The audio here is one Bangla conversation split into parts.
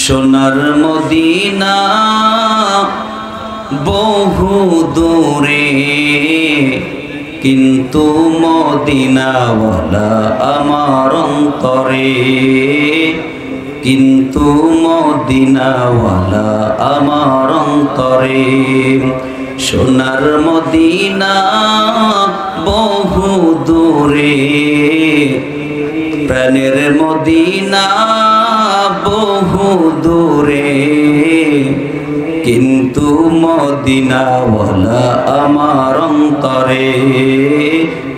সোনার মদিনা বহু দূরে, কিন্তু মদিনাওয়ালা আমার অন্তরে, কিন্তু মদিনাওয়ালা আমার অন্তরে। সোনার মদিনা বহু দূরে, প্রাণের মদিনা বহু দূরে, কিন্তু মদিনাওয়ালা আমার অন্তরে,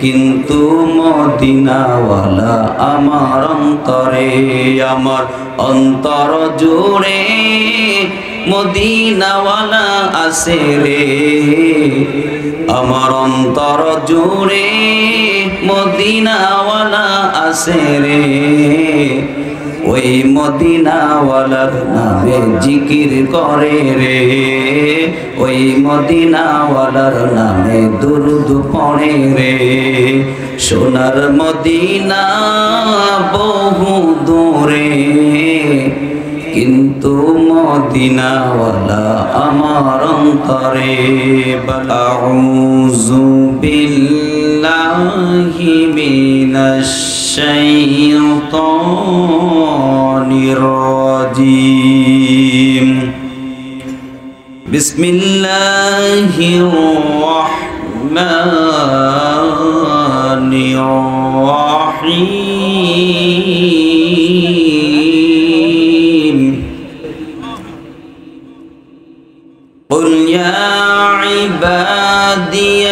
কিন্তু মদিনাওয়ালা আমার অন্তরে। আমার অন্তর জুড়ে মদিনাওয়ালা আছে রে, আমার অন্তর জুড়ে মদিনাওয়ালা আছে রে। ওই মদিনাওয়ালার নামে জিকির করে রে, ওই মদিনাওয়ালার নামে দুরুদ পড়ে রে। সোনার মদিনা বহু দূরে, কিন্তু মদিনাওয়ালা আমার অন্তরে। আউযু বিল্লাহি মিনাশ শাইতানির রাজীম। বিসমিল্লাহির রাহমানির রাহিম। قل يا عبادي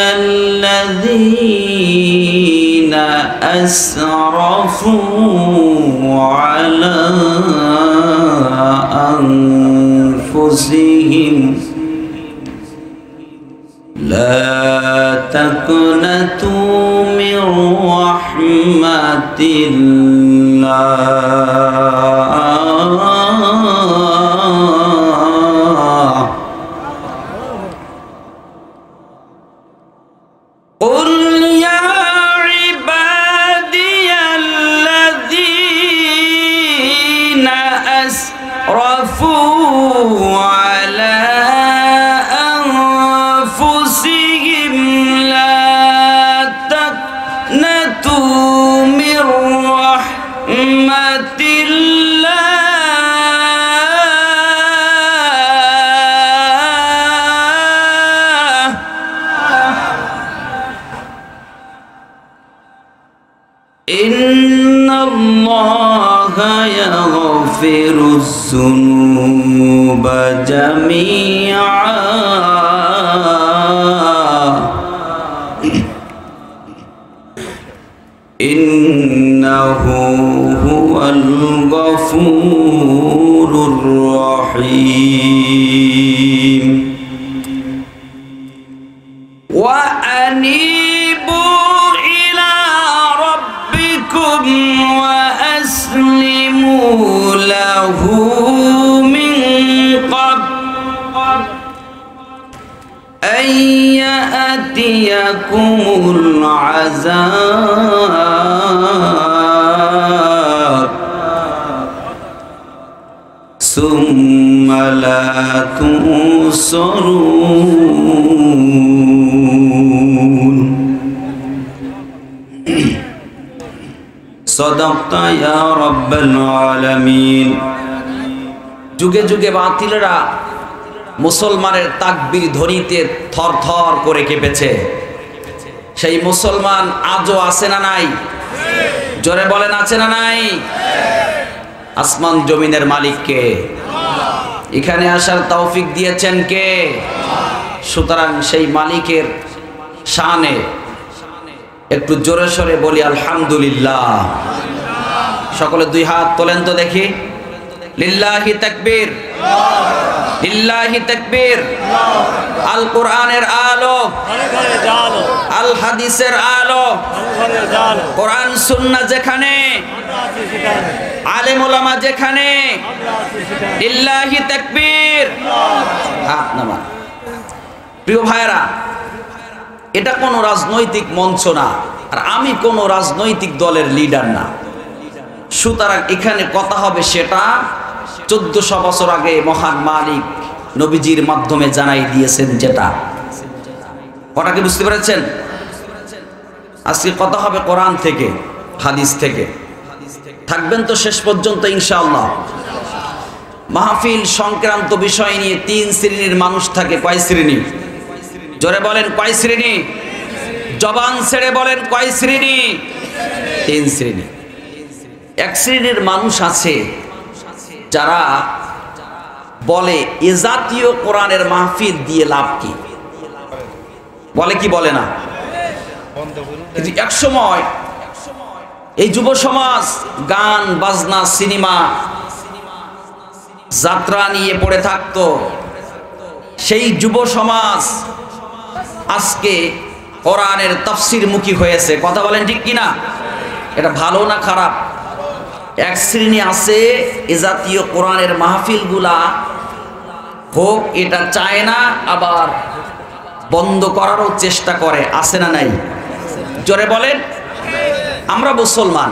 الذين أسرفوا على أنفسهم لا تقنطوا من رحمة الله قل يا عبادي الذين أسرفوا على أنفسهم لا تقنطوا من رحمة إن الله يغفر الذنوب جميعا إنه هو الغفور الرحيم وأنيبوا إلى ربكم وأسلموا له من قبل أن يأتيكم العذاب ثم لا تنصرون صدقت يا رب العالمين। যুগে যুগে বাতিলরা মুসলমানের তাকবীর ধ্বনিতে থরথর করে কেঁপেছে। সেই মুসলমান আজও আছে না নাই? জোরে বলেন, আছে না নাই? আসমান জমিনের মালিক কে? এখানে আসার তৌফিক দিয়েছেন কে? সুতরাং সেই মালিকের শানে একটু জোরে সরে বলি আলহামদুলিল্লাহ। সকলে দুই হাত তোলেন তো দেখি। লিল্লাহি তাকবীর, লিল্লাহি তাকবীর। আল কোরআনের আলো, আল হাদিসের আলো, কোরআন সুন্নাহ যেখানে, আলেম ওলামা যেখানে, লিল্লাহি তাকবীর। হাত নামান। প্রিয় ভাইরা, এটা কোনো রাজনৈতিক মঞ্চ না, আর আমি কোনো রাজনৈতিক দলের লিডার না। সুতরাং এখানে কথা হবে সেটা 1400 বছর আগে মহান মালিক নবীজির মাধ্যমে জানাই দিয়েছেন যেটা। কথাকে বুঝতে পেরেছেন? আজকে কথা হবে কোরআন থেকে, হাদিস থেকে। থাকবেন তো শেষ পর্যন্ত ইনশাআল্লাহ। মাহফিল সংক্রান্ত বিষয় নিয়ে 3 শ্রেণীর মানুষ থাকে। কয় শ্রেণী? জোরে বলেন কয় শ্রেণী? জবান ছেড়ে বলেন কয় শ্রেণী? 3 শ্রেণী। এক শ্রেণীর মানুষ আছে যারা বলে এ জাতীয় কোরআনের মাহফিল দিয়ে লাভ কি? বলে কি বলে না? কিন্তু এক সময় এই যুব সমাজ গান বাজনা সিনেমা যাত্রা নিয়ে পড়ে থাকতো। সেই যুব সমাজ আজকে কোরআনের তাফসীর মুখী হয়েছে। কথা বলেন ঠিক কিনা? এটা ভালো না খারাপ? এক শ্রেণী আছে এ জাতীয় কোরআনের মাহফিলগুলা হোক এটা চায় না, আবার বন্ধ করারও চেষ্টা করে। আছে না নাই? জোরে বলেন। আমরা মুসলমান,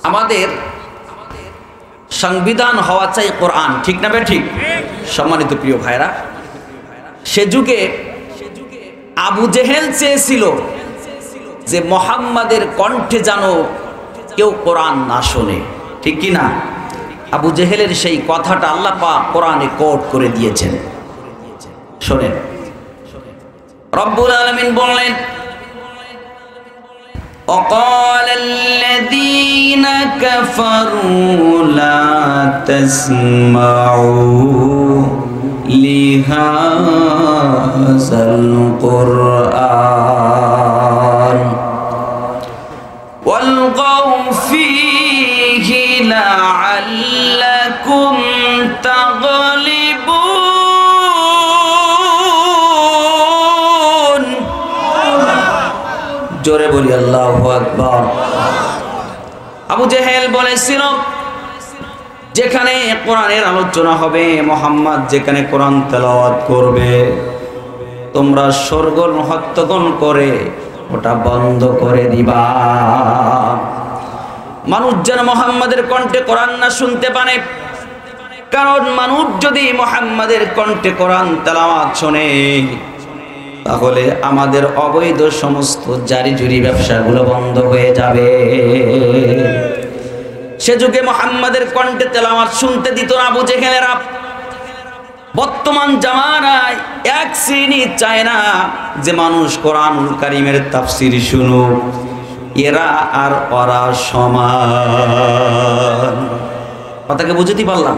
আমাদের সংবিধান হওয়া চাই কোরআন, ঠিক না ঠিক? সম্মানিত প্রিয় ভাইরা, সে যুগে আবু জেহেল চেয়েছিল যে মোহাম্মদের কণ্ঠে যেন কেউ কোরআন না শোনে, ঠিক কি না? আবু জেহেলের সেই কথাটা আল্লাহ পাক কোরআনে কোট করে দিয়েছেন। শোনেন, রব্বুল আলামিন বললেন, وقال الذين كفروا لا تسمعوا لهذا القرآن والغوا فيه لعلكم تغلبون। জোরে বলি আল্লাহু আকবার। আবু জেহেল বলেছিল যেখানে কোরআনের আলোচনা হবে, মুহাম্মদ যেখানে কোরআন তেলাওয়াত করবে, তোমরা সরগোল হত্যগণ করে ওটা বন্ধ করে দিবা। মানুষ যেন মুহাম্মাদের কণ্ঠে কোরআন না শুনতে পারে। কারণ মানুষ যদি মুহাম্মাদের কণ্ঠে কোরআন তেলাওয়াত শোনে, তাহলে আমাদের অবৈধ সমস্ত জারি জুরি ব্যবসাগুলো বন্ধ হয়ে যাবে। সে যুগে মুহাম্মাদের কণ্ঠে তেলাওয়াত শুনতে দিত না আবু জেহেলেরা। বর্তমান জামানায় এক শ্রেণী চায় না যে মানুষ কোরআনুল কারীমের তাফসীর শুনুক। এরা আর ওরা সমান। কথাকে বুঝতে পারলাম?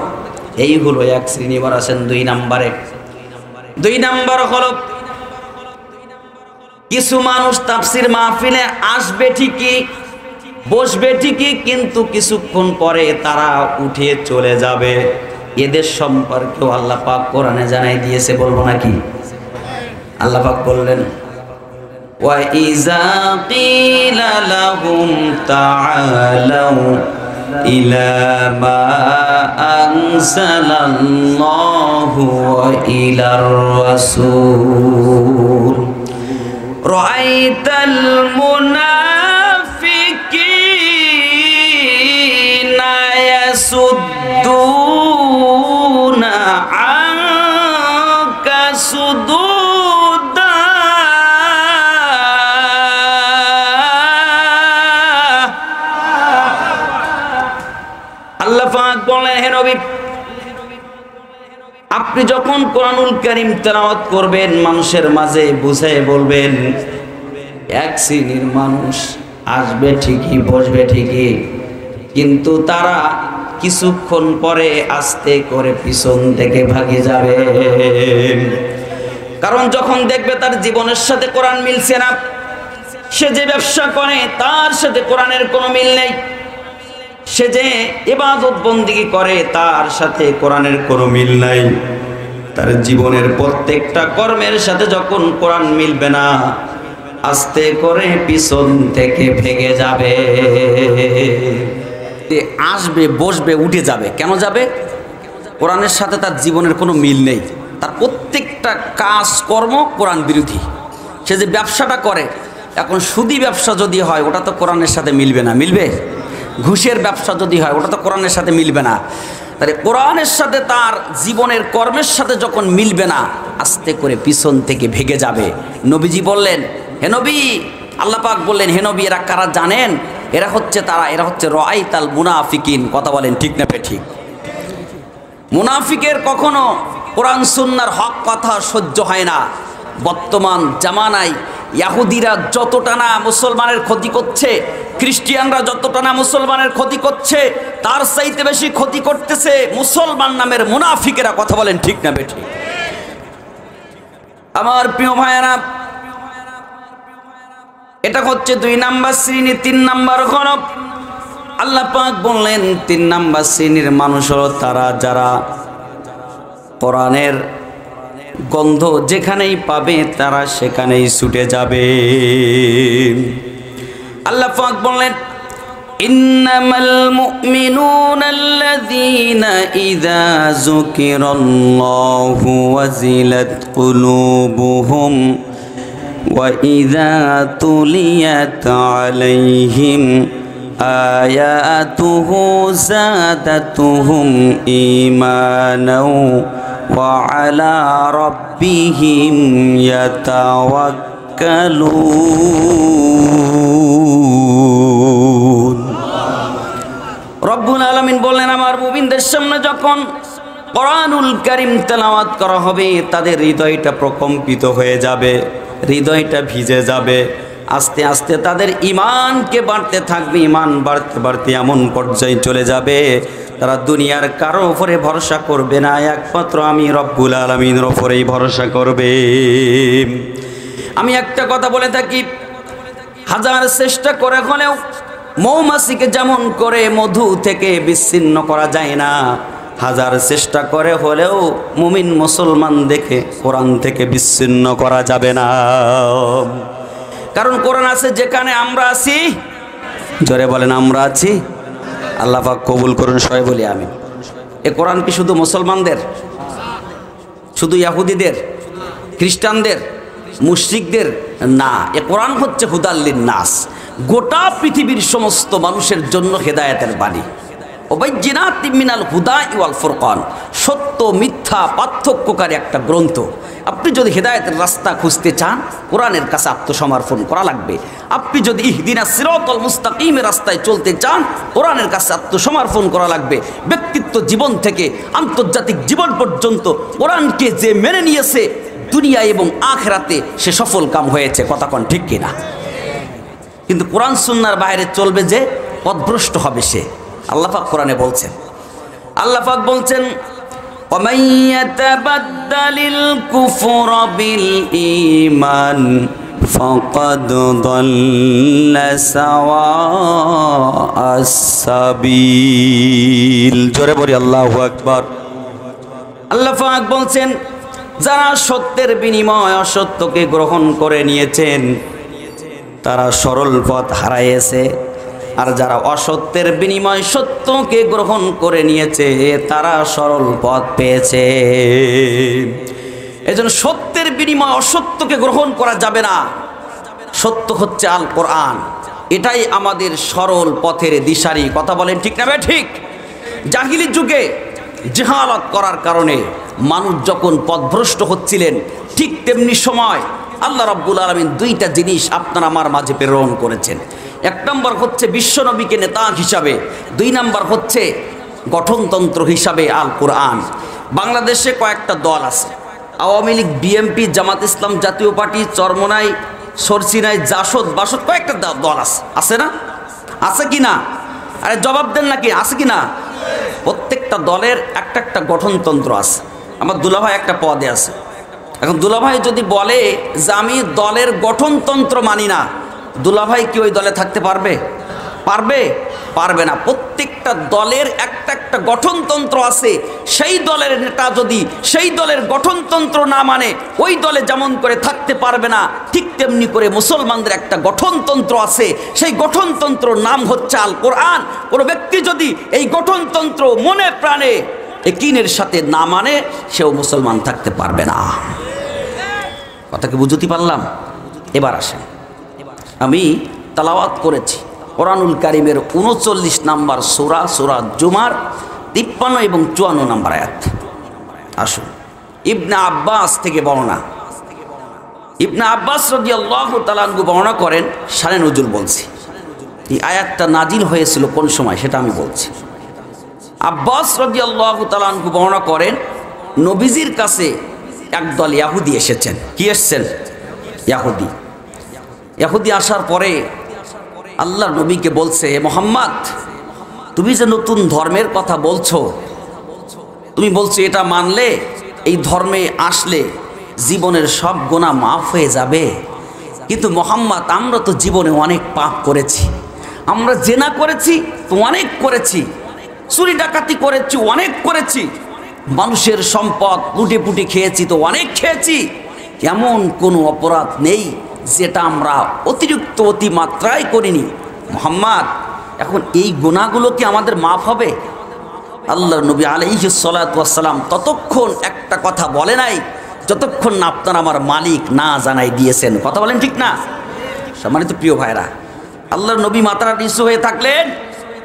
এই হলো এক শ্রেণী। এবার আসেন 2 নম্বরে। 2 নম্বর হলো কিছু মানুষ তাফসীর মাহফিলে আসবে ঠিকই, বসবে ঠিকই, কিন্তু কিছুক্ষণ পরে তারা উঠে চলে যাবে। এদের সম্পর্কেও আল্লাহ পাক কোরআনে জানাই দিয়েছে। বলবো নাকি? আল্লাহ পাক বললেন, ওয়া ইযা কিলা লাহুম তাআলাউ ইলা মা আনজালাল্লাহু ওয়া ইলার রাসূল রাআইতাল মুনাফিকিনা ইয়াসুদ্দুনা আনকা সুদুদা। আল্লাহ পাক বলেন, হে নবী, আপনি যখন কোরআনুল কারীম তেলাওয়াত করবেন, মানুষের মাঝে বুঝায় বলবেন, এক শ্রেণীর মানুষ আসবে ঠিকই, বসবে ঠিকই, কিন্তু তারা কিছুক্ষণ পরে আস্তে করে পিছন থেকে ভাগে যাবে। কারণ যখন দেখবে তার জীবনের সাথে কোরআন মিলছে না, সে যে ব্যবসা করে তার সাথে কোরআনের কোনো মিল নেই, সে যে ইবাদত বন্দেগী করে তার সাথে কোরআনের কোনো মিল নাই, তার জীবনের প্রত্যেকটা কর্মের সাথে যখন কোরআন মিলবে না, আস্তে করে পিছন থেকে ভেঙে যাবে। আসবে, বসবে, উঠে যাবে। কেন যাবে? কোরআনের সাথে তার জীবনের কোনো মিল নেই, তার প্রত্যেকটা কাজ কর্ম কোরআন বিরোধী। সে যে ব্যবসাটা করে, এখন সুদি ব্যবসা যদি হয় ওটা তো কোরআনের সাথে মিলবে না। মিলবে? ঘুষের ব্যবসা যদি হয় ওটা তো কোরআনের সাথে মিলবে না। তাহলে কোরআনের সাথে তার জীবনের কর্মের সাথে যখন মিলবে না, আস্তে করে পিছন থেকে ভেগে যাবে। নবীজি বললেন, হে নবী, আল্লাহ পাক বললেন, হে নবী, এরা কারা জানেন? এরা হচ্ছে রাআইতাল মুনাফিকিন। কথা বলেন ঠিক না ঠিক? মুনাফিকের কখনো কোরআন সুন্নাহর হক কথা সহ্য হয় না। বর্তমান জামানায় ইহুদিরা যতটা না মুসলমানের ক্ষতি করছে, খ্রিস্টানরা যতটা না মুসলমানের ক্ষতি করছে, তার চাইতে বেশি ক্ষতি করতেছে মুসলমান নামের মুনাফিকেরা। কথা বলেন ঠিক না ঠিক? আমার প্রিয় ভাইয়েরা, এটা হচ্ছে 2 নাম্বার শ্রেণী। 3 নাম্বার হলো আল্লাহ পাক বললেন 3 নাম্বার শ্রেণীর মানুষ হলো তারা যারা কোরআনের গন্ধ যেখানেই পাবে তারা সেখানেই ছুটে যাবে। আল্লাহ পাক বললেন, ইন্নামাল মুমিনুনাল্লাযীনা ইযা যুকিরাল্লাহু ওয়াজিলাত কুলুবুহুম ওয়া ইযা তুলিয়াত আলাইহিম আয়াতুহু যাদাতুহুম ঈমানাও ওয়া আলা রাব্বিহিম ইয়াতাওয়াক্কালুন। রব্বুল আলামিন বললেন, আমার মুমিনদের সামনে যখন কোরআনুল কারীম তেলাওয়াত করা হবে, তাদের হৃদয়টা প্রকম্পিত হয়ে যাবে, হৃদয়টা ভিজে যাবে। আস্তে আস্তে তাদের ঈমানকে বাড়তে থাকবে। ঈমান বাড়তে বাড়তে এমন পর্যায়ে চলে যাবে তারা দুনিয়ার কারো উপরে ভরসা করবে না, একমাত্র আমি রব্বুল আলামিনের উপরেই ভরসা করবে। আমি একটা কথা বলে থাকি, হাজার চেষ্টা করে হলেও মৌমাছিকে যেমন করে মধু থেকে বিচ্ছিন্ন করা যায় না, হাজার চেষ্টা করে হলেও মুমিন মুসলমান দেখে কোরআন থেকে বিচ্ছিন্ন করা যাবে না। কারণ কোরআন আছে যেখানে আমরা আছি। জোরে বলেন আমরা আছি। আল্লাহ পাক কবুল করুন, সবাই বলি আমিন। এ কোরআন কি শুধু মুসলমানদের, শুধু ইহুদিদের, খ্রিস্টানদের, মুশরিকদের না? এ কোরআন হচ্ছে হুদাল লিন্নাস, গোটা পৃথিবীর সমস্ত মানুষের জন্য হেদায়েতের বাণী। ওবাইয়িনাতিম মিনাল হুদা ওয়াল ফুরকান, সত্য মিথ্যা পার্থক্যকারী একটা গ্রন্থ। আপনি যদি হেদায়েতের রাস্তা খুঁজতে চান, কোরআনের কাছে আত্মসমর্পণ করা লাগবে। আপনি যদি ইহদিনাস সিরাতাল মুস্তাকিমের রাস্তায় চলতে চান, কোরআনের কাছে আত্মসমর্পণ করা লাগবে। ব্যক্তিত্ব জীবন থেকে আন্তর্জাতিক জীবন পর্যন্ত কোরআনকে যে মেনে নিয়েছে, দুনিয়া এবং আখিরাতে সে সফল কাম হয়েছে। কথা কোন ঠিক কিনা? কিন্তু কোরআন সুন্নাহর বাইরে চলবে যে, পথভ্রষ্ট হবে সে। আল্লাহ পাক কোরআনে বলছেন, আল্লাহ পাক বলছেন, وَمَن يَتَبَدَّلِ الْكُفْرَ بِالْإِيمَانِ فَقَدْ ضَلَّ سَوَاءَ السَّبِيلِ। জোরে বলি আল্লাহু আকবার। আল্লাহ পাক বলছেন, যারা সত্যের বিনিময়ে অসত্যকে গ্রহণ করে নিয়েছেন তারা সরল পথ হারাইয়েছে, আর যারা অসত্যের বিনিময় সত্যকে গ্রহণ করে নিয়েছে তারা সরল পথ পেয়েছে। এজন্য সত্যের বিনিময় অসত্যকে গ্রহণ করা যাবে না। সত্য হচ্ছে আল কোরআন, এটাই আমাদের সরল পথের দিশারি। কথা বলেন ঠিক না ঠিক? জাহিলি যুগে জাহালাত করার কারণে মানুষ যখন পথভ্রষ্ট হচ্ছিলেন, ঠিক তেমনি সময় আল্লাহ রাব্বুল আলামিন 2টা জিনিস আপনার আমার মাঝে প্রেরণ করেছেন। 1 নম্বর হচ্ছে বিশ্বনবীকে নেতা হিসাবে, 2 নম্বর হচ্ছে গঠনতন্ত্র হিসাবে আল কোরআন। বাংলাদেশে কয়েকটা দল আছে, আওয়ামী লীগ, বিএনপি, জামাত ইসলাম, জাতীয় পার্টি, চরমোনাই, সরসিনাই, জাসদ, বাসদ, কয়েকটা দল আছে। আছে না? আছে কি না? আরে জবাব দেন নাকি? আছে কি না? প্রত্যেকটা দলের একটা একটা গঠনতন্ত্র আছে। আমার দুলাভাই একটা পদে আছে। এখন দুলাভাই যদি বলে যে আমি দলের গঠনতন্ত্র মানি না, দুলাভাই কি ওই দলে থাকতে পারবে? পারবে? পারবে না। প্রত্যেকটা দলের একটা একটা গঠনতন্ত্র আছে। সেই দলের নেতা যদি সেই দলের গঠনতন্ত্র না মানে, ওই দলে যেমন করে থাকতে পারবে না, ঠিক তেমনি করে মুসলমানদের একটা গঠনতন্ত্র আছে। সেই গঠনতন্ত্র নাম হচ্ছে আল কোরআন। কোনো ব্যক্তি যদি এই গঠনতন্ত্র মনে প্রাণে ইয়াকিনের সাথে না মানে, সেও মুসলমান থাকতে পারবে না। কথা কি বুঝতে পারলাম? এবার আসেন, আমি তেলাওয়াত করেছি কোরআনুল কারীমের 39 নম্বর সূরা, সূরা জুমার 53 এবং 54 নম্বর আয়াত। আসুন, ইবনে আব্বাস থেকে বর্ণনা। ইবনে আব্বাস রাদিয়াল্লাহু তাআলা আনহু বর্ণনা করেন, শানে নুজুল বলছি। এই আয়াতটা নাজিল হয়েছিল কোন সময় সেটা আমি বলছি। আব্বাস রাদিয়াল্লাহু তাআলা আনহু বর্ণনা করেন, নবীজির কাছে একদল ইহুদি এসেছেন। কি এসেছেন? ইহুদি আসার পরে আল্লাহর নবীকে বলছে, মুহাম্মদ, তুমি যে নতুন ধর্মের কথা বলছো, তুমি বলছো এটা মানলে, এই ধর্মে আসলে জীবনের সব গুনাহ মাফ হয়ে যাবে। কিন্তু মুহাম্মদ, আমরা তো জীবনে অনেক পাপ করেছি, আমরা জেনা করেছি তো অনেক করেছি, চুরি ডাকাতি করেছি অনেক করেছি, মানুষের সম্পদ লুটে পুটে খেয়েছি তো অনেক খেয়েছি। এমন কোনো অপরাধ নেই যেটা আমরা অতিরিক্ত অতিমাত্রায় করিনি। মুহাম্মদ, এখন এই গুনাহগুলো কি আমাদের মাফ হবে? আল্লাহর নবী আলাইহিস সালাতু ওয়াস সালাম ততক্ষণ একটা কথা বলে নাই যতক্ষণ না আপনার আমার মালিক না জানাই দিয়েছেন। কথা বলেন ঠিক না? সম্মানিত প্রিয় ভাইরা, আল্লাহর নবী মাথাটা নিচু হয়ে থাকলেন,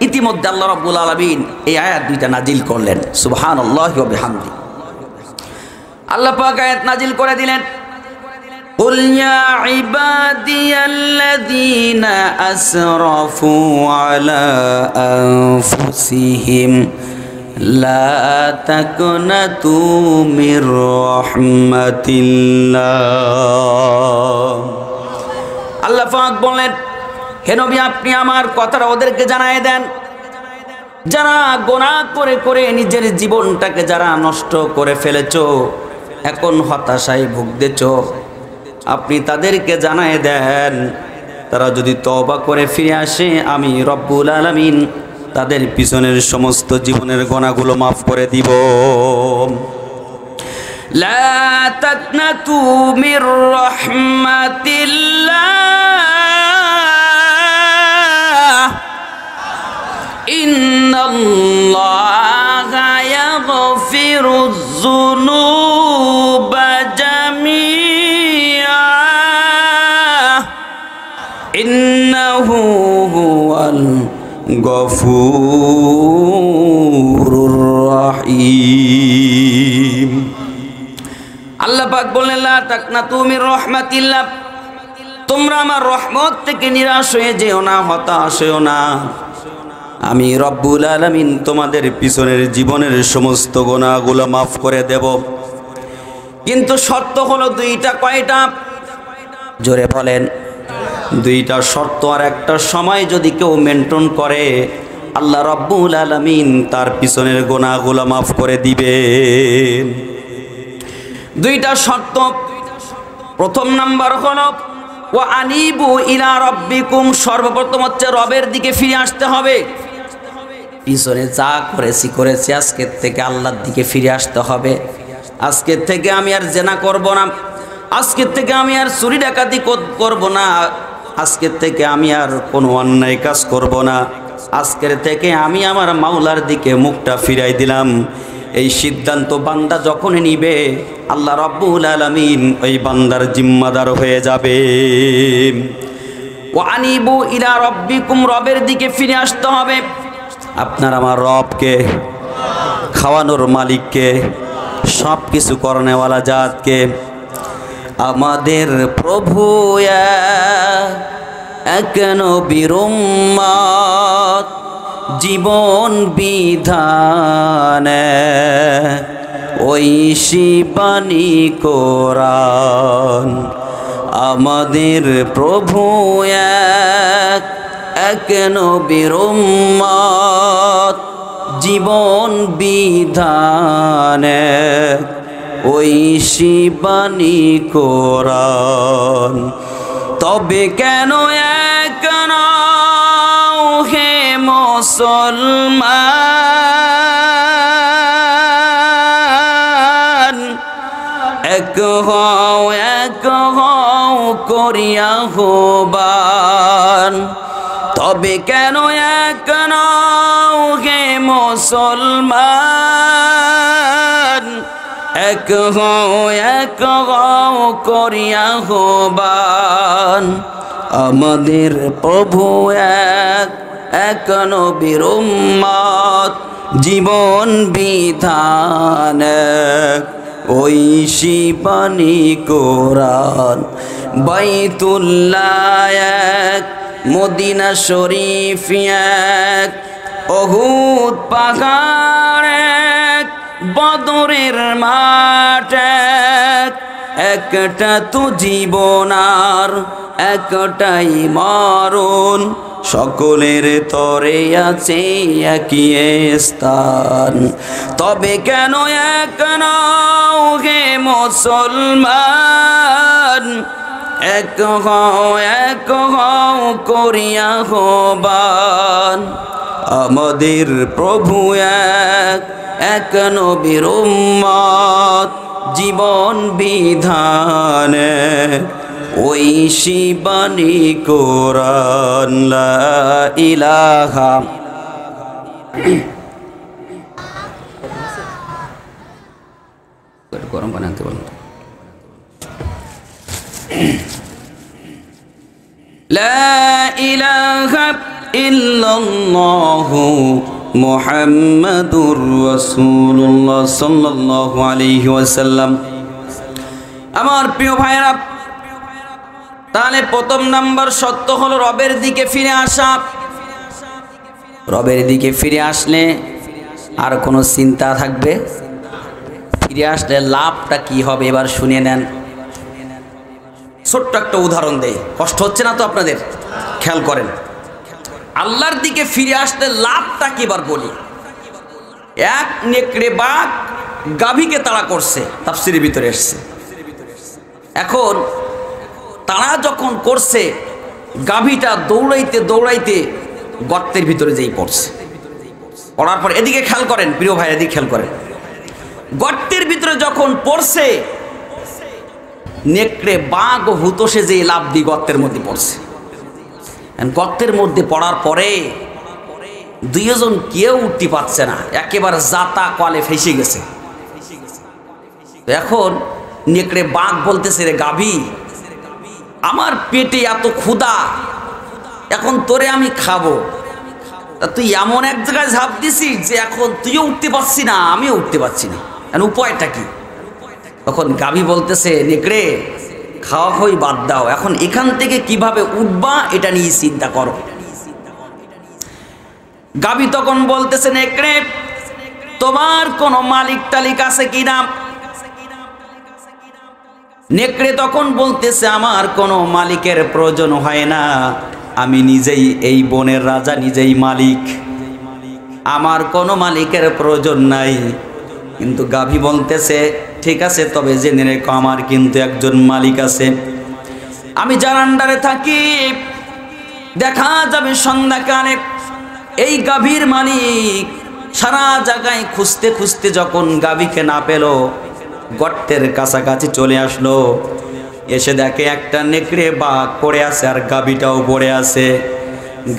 ইতিমধ্যে আল্লাহ রাব্বুল আলামিন এই আয়াত দুইটা নাজিল করলেন। সুবহানাল্লাহি ওয়া বিহামদি। আল্লাহ পাক আয়াত নাজিল করে দিলেন, কুল ইয়া ইবাদিয়াল্লাযীনা আসরাফু আলা আনফুসিহিম লা তাকনাতু মির রাহমাতিল্লাহ। আল্লাহ পাক বলেন, হে নবী, আপনি আমার কথাটা ওদেরকে জানায় দেন, যারা গুনাহ করে করে নিজের জীবনটাকে যারা নষ্ট করে ফেলেছো, এখন হতাশায় ভুগতেছো, আপনি তাদেরকে জানায় দেন, তারা যদি তওবা করে ফিরে আসে, আমি রব্বুল আলামিন তাদের পিছনের সমস্ত জীবনের গুনাহগুলো মাফ করে দিব। লা তাকনাতু মির রাহমাতিল্লাহ, ইন্নাল্লাহা ইয়াগফিরুয যুনুবা জামিআ, ইন্নাহু হুয়াল গফুরুর রহিম। আল্লাহ পাক বলেন, লা তাকনাতু মির রাহমাতিল্লাহ, তোমরা আমার রহমত থেকে নিরাশ হয়ে যেও না, হতাশ হয়েও না। আমি রব্বুল আলামিন তোমাদের পিছনের জীবনের সমস্ত গুনাহগুলো মাফ করে দেব। কিন্তু শর্ত হলো দুইটা। কয়টা? জোরে বলেন। দুইটা শর্ত আর একটা সময় যদি কেউ মেনটেন করে, আল্লাহ রব্বুল আলামিন তার পিছনের গুনাহগুলো মাফ করে দিবেন। দুইটা শর্ত। প্রথম নাম্বার হলো ওয়া আনিবু ইলা রাব্বিকুম, সর্বপ্রথম হচ্ছে রবের দিকে ফিরে আসতে হবে। পিছনে যা করেছি আজকের থেকে আল্লাহর দিকে ফিরে আসতে হবে। আজকের থেকে আমি আর জেনা করব না, আজকের থেকে আমি আর চুরি ডাকাতি করব না, আজকের থেকে আমি আর কোনো অন্যায় কাজ করব না, আজকের থেকে আমি আমার মাওলার দিকে মুখটা ফিরাই দিলাম। এই সিদ্ধান্ত বান্দা যখন নিবে, আল্লাহ রাব্বুল আলামিন ওই বান্দার জিম্মাদার হয়ে যাবে। ওয়া আনিবু ইলা রাব্বিকুম, রবের দিকে ফিরে আসতে হবে। আপনার আমার রবকে, খাওয়ানোর মালিককে, সব কিছু করনেওয়ালা জাতকে, আমাদের প্রভু এক নবীর উম্মত, জীবন বিধানে ঐশী বাণী কোরআন। আমাদের প্রভু এক নবীর উম্মত, জীবন বিধানে ঐশী বাণী কোরআন। তবে কেন এক নও হে মুসলমান, এক হও করিয়া আহ্বান। তবে কেন এক নও হে মুসলমান, এক হও করিয়া আহ্বান। আমাদের প্রভু এক নবীর উম্মত, জীবন বিধান ঐশী বাণী কোরআন বাইতুল্লাহ এক মদিনা শরীফ এক উহুদ পাহাড় এক বদরের মাঠ এক একটা তো জীবন আর একটাই মরণ সকলের তরে আছে একই স্থান তবে কেন এক নাও হে মুসলমান এক হও করিয়া আহ্বান আমাদের প্রভু এক নবীর উম্মত জীবন বিধান ঐশী বাণী কোরআন লা ইলাহা গরম পানি আনতে বলুন লা ইলাহা ইল্লাল্লাহু মুহাম্মাদুর রাসূলুল্লাহ সাল্লাল্লাহু আলাইহি ওয়াসাল্লাম। আমার প্রিয় ভাইরা, তাহলে প্রথম নাম্বার সত্য হলো রবের দিকে ফিরে আসা। রবের দিকে ফিরে আসলে আর কোনো চিন্তা থাকবে? ফিরে আসলে লাভটা কি হবে এবার শুনে নেন। ছোট্ট একটা উদাহরণ দেই, কষ্ট হচ্ছে না তো আপনাদের? খেয়াল করেন, আল্লাহর দিকে ফিরে আসলে লাভটা কি এবার বলি। এক নেকড়ে বাঘ গাভীকে তাড়া করছে, তাফসীরের ভিতরে এসছে। এখন তারা যখন করছে, গাভীটা দৌড়াইতে দৌড়াইতে গর্তের ভিতরে যেই পড়ছে। পড়ার পর এদিকে খেয়াল করেন প্রিয় ভাই, এদিকে খেয়াল করেন, গর্তের ভিতরে যখন পড়ছে, নেকড়ে বাঘ ও হুতোষে যে লাভ দিয়ে গর্তের মধ্যে পড়ছে। গর্তের মধ্যে পড়ার পরে দুইজন কেউ উঠতে পারছে না, একেবারে জাতা কলে ফেসে গেছে। এখন নেকড়ে বাঘ বলতেছে, রে গাভী, আমার পেটে এত ক্ষুধা, এখন তোরে আমি খাবো, তা তুই এমন এক জায়গায় ঝাঁপ দিছিস যে এখন তুইও উঠতে পারছি না, আমিও উঠতে পারছি না, এখন উপায়টা কি? তখন গাভী বলতেছে, নেকড়ে খাওয়া খাওয়াই বাদ দাও, এখন এখান থেকে কিভাবে উঠবা এটা নিয়ে চিন্তা করো। গাভী তখন বলতেছে, নেকড়ে তোমার কোনো মালিক টালিক আছে কিনা? নেকড়ে তখন বলতেছে, আমার কোনো মালিকের প্রয়োজন হয় না, আমি নিজেই এই বনের রাজা, নিজেই মালিক, আমার কোনো মালিকের প্রয়োজন নাই। কিন্তু গাভী বলতেছে, ঠিক আছে, তবে জেনে রেখো আমার কিন্তু একজন মালিক আছে, আমি যার আন্ডারে থাকি, দেখা যাবে সন্ধ্যাকালে এই গাভীর মালিক সারা জায়গায় খুঁজতে খুঁজতে যখন গাভীকে না পেল, গর্তের কাছাকাছি চলে আসলো, এসে দেখে একটা নেকড়ে বাঘ পড়ে আছে আর গাভীটাও পড়ে আছে।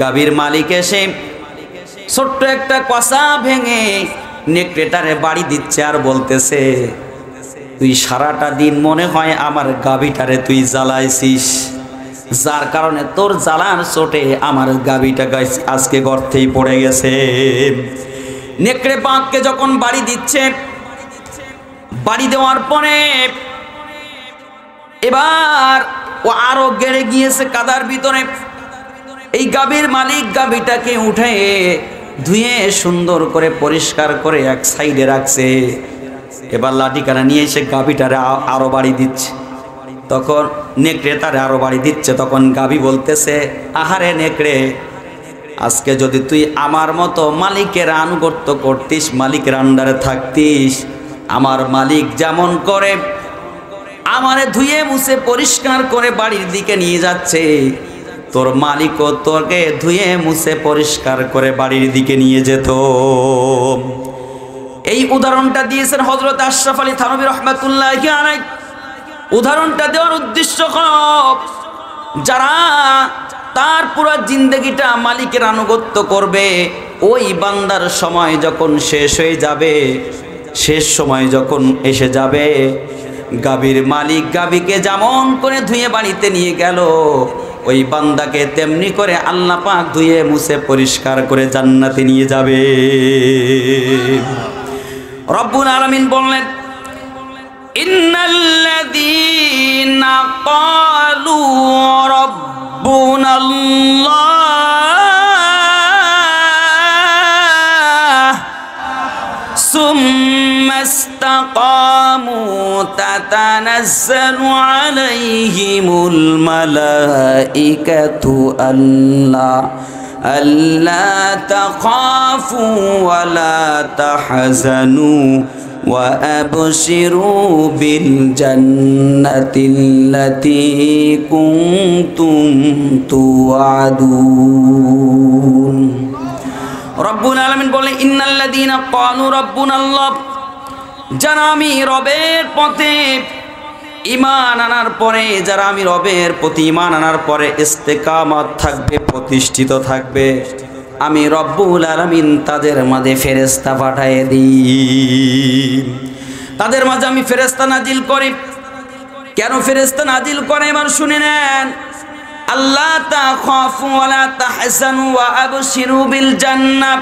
গাভীর মালিক এসে ছোট্ট একটা কষা ভেঙে নেকড়েটারে বাড়ি দিচ্ছে আর বলতেছে, তুই সারাটা দিন মনে হয় আমার গাভীটারে তুই জ্বালাইছিস, যার কারণে তোর জ্বালার চোটে আমার গাভীটা আজকে গর্তেই পড়ে গেছে। নেকড়ে বাঘকে যখন বাড়ি দিচ্ছে, বাড়ি দেওয়ার পরে এবার ও আরো গেড়ে গিয়েছে কাদার ভিতরে। এই গাভীর মালিক গাভীটাকে উঠে ধুয়ে সুন্দর করে পরিষ্কার করে এক সাইডে রাখছে। এবার লাঠিকানা নিয়ে এসে গাভীটারে আরো বাড়ি দিচ্ছে। তখন নেকড়ে তারে আরো বাড়ি দিচ্ছে। তখন গাভী বলতেছে, আহারে নেকড়ে, আজকে যদি তুই আমার মতো মালিকের আনুগত্য করতিস, মালিকের আন্ডারে থাকতিস, আমার মালিক যেমন করে আমারে ধুয়ে মুছে পরিষ্কার করে বাড়ির দিকে নিয়ে যাচ্ছে, তোর মালিকও তোকে ধুয়ে মুছে পরিষ্কার করে বাড়ির দিকে নিয়ে যেত। এই উদাহরণটা দিয়েছেন হযরত আশরাফ আলী থানভী রাহমাতুল্লাহি আলাইহি। উদাহরণটা দেওয়ার উদ্দেশ্য হল, যারা তার পুরো জিন্দেগিটা মালিকের আনুগত্য করবে, ওই বান্দার সময় যখন শেষ হয়ে যাবে, শেষ সময় যখন এসে যাবে, গাভীর মালিক গাভীকে যেমন করে ধুয়ে বাড়িতে নিয়ে গেল, ওই বান্দাকে তেমনি করে আল্লাহ পাক ধুয়ে মুছে পরিষ্কার করে জান্নাতে নিয়ে যাবে। রব্বুল আলামিন বললেন, ইন্নাল্লাযীনা ক্বালু রাব্বুনাল্লাহ সুম্মা ইসতাকামু তাতানাজ্জালু আলাইহিমুল মালাইকাতু আল্লা তাখাফু ওয়া লা তাহজানু وأبشروا بالجنة التي كنتم توعدون রব্বুল আলামিন বলে, ইন্নাল্লাযীনা ক্বালু রাব্বুনাল্লাহ, যারা আমি রবের পথে ঈমান আনার পরে, যারা আমি রবের প্রতি ঈমান আনার পরে ইস্তেকামত থাকবে, প্রতিষ্ঠিত থাকবে, আমি রব্বুল আলামিন তাদের মাঝে ফেরেশতা পাঠিয়ে দিই। তাদের মাঝে আমি ফেরেশতা নাজিল করি। কেন ফেরেশতা নাজিল করে এবার শুনে নেন। আল্লাহ তাখাফু ওয়া লা তাহজানু ওয়া আবশিরু বিল জান্নাহ।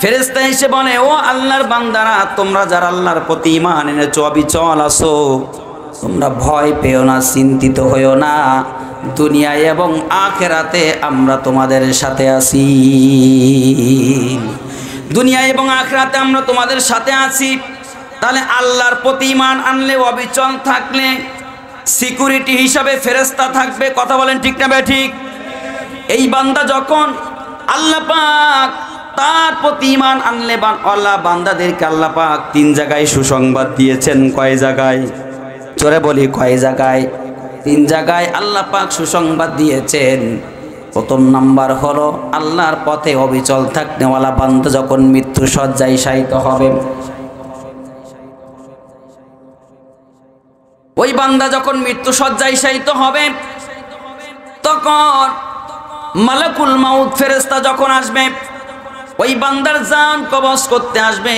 ফেরেশতা এসে বলে, ও আল্লাহর বান্দারা, তোমরা যারা আল্লাহর প্রতি ঈমান এনেছো, অবিচল আছো, তোমরা ভয় পেও না, চিন্তিত হইও না, দুনিয়ায় এবং আখিরাতে আমরা তোমাদের সাথে আছি। দুনিয়ায় এবং আখিরাতে আমরা তোমাদের সাথে আছি। তাহলে আল্লাহর প্রতি ঈমান আনলে, অবিচল থাকলে, সিকিউরিটি হিসাবে ফেরেশতা থাকবে। কথা বলেন ঠিক না ঠিক? এই বান্দা যখন আল্লাহ পাক তার প্রতি ঈমান আনলে, আল্লাহ বান্দাদেরকে আল্লাহ পাক 3 জায়গায় সুসংবাদ দিয়েছেন। কয় জায়গায়? জোরে বলি, কয় জায়গায়? 3 জায়গায় আল্লাহ পাক সুসংবাদ দিয়েছেন। প্রথম নাম্বার হলো, আল্লাহর পথে অবিচল থাকনেওয়ালা বান্দা যখন মৃত্যু শয্যায় শায়িত হবে, ওই বান্দা যখন মৃত্যু শয্যায় শায়িত হবে, তখন মালাকুল মাউত ফেরেশতা যখন আসবে, ওই বান্দার জান কবজ করতে আসবে,